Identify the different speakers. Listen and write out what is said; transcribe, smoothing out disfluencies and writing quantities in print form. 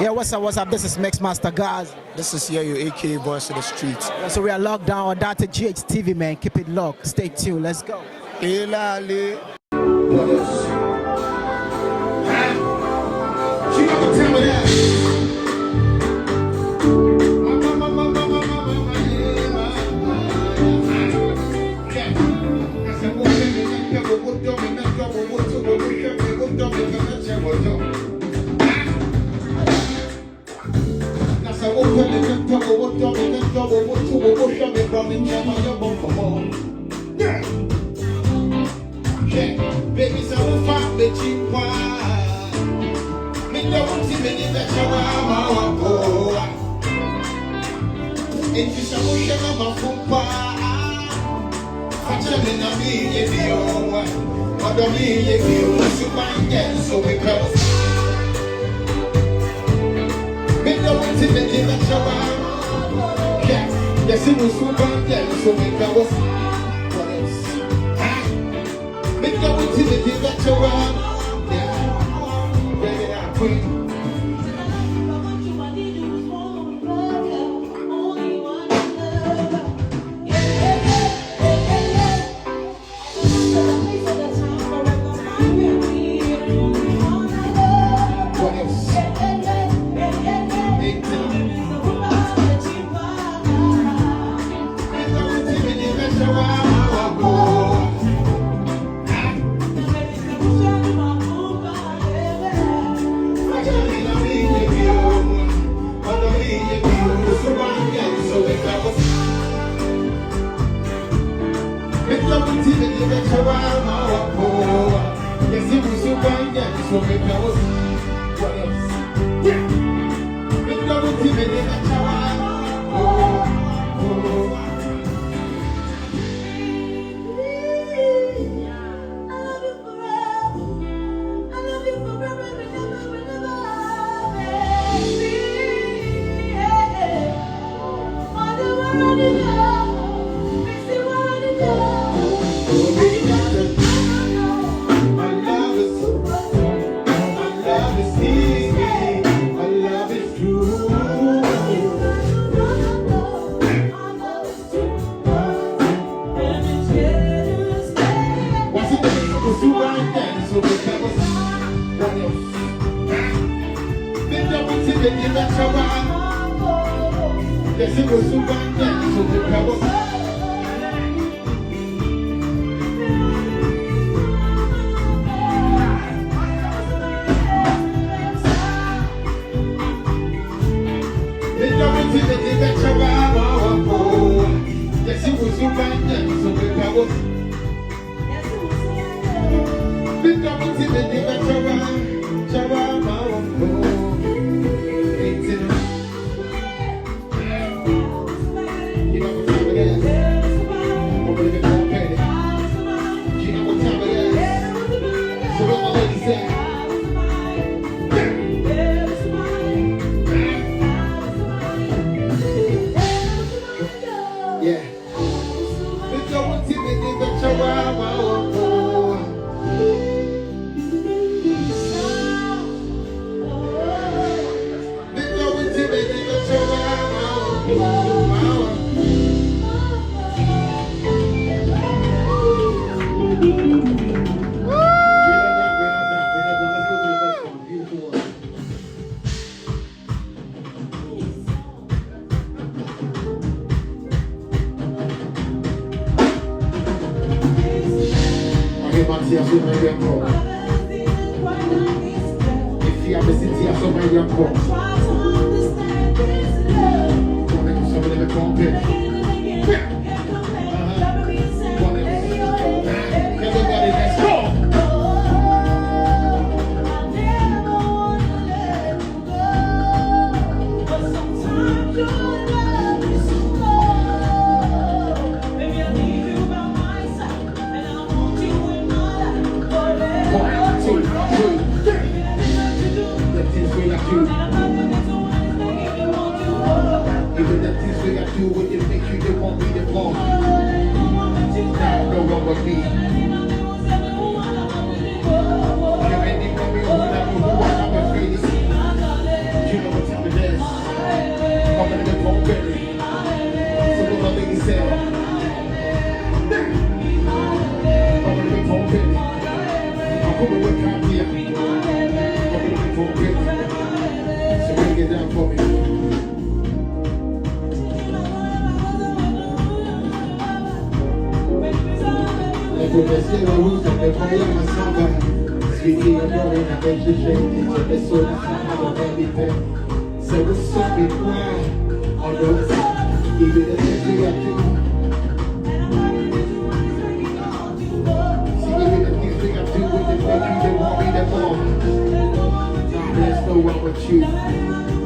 Speaker 1: Yeah, what's up? This is Mixmaster Gaz.
Speaker 2: This is your aka Voice of the Streets.
Speaker 1: Yeah, so we are locked down on that GHTV, man. Keep it locked. Stay tuned. Let's go.
Speaker 3: Baby, so far, bitch, you me don't see me that you are. If you shall share my fupa, fashion in a me, if you what do me, if you find it, so because me don't see me that you are. Yes, it was super, so because. Make your way to the director. Yeah, bring it out, queen. more great. So bring it down for me. Ecco che sia la luce che vogliamo salvare. Sfidi l'amore in avete scelti, le sole sanno di te. Se lo so che qua, allora, i vedete a tu. See, even the things we got to do with the make you, they want me to more. Nah, there's no wrong with you.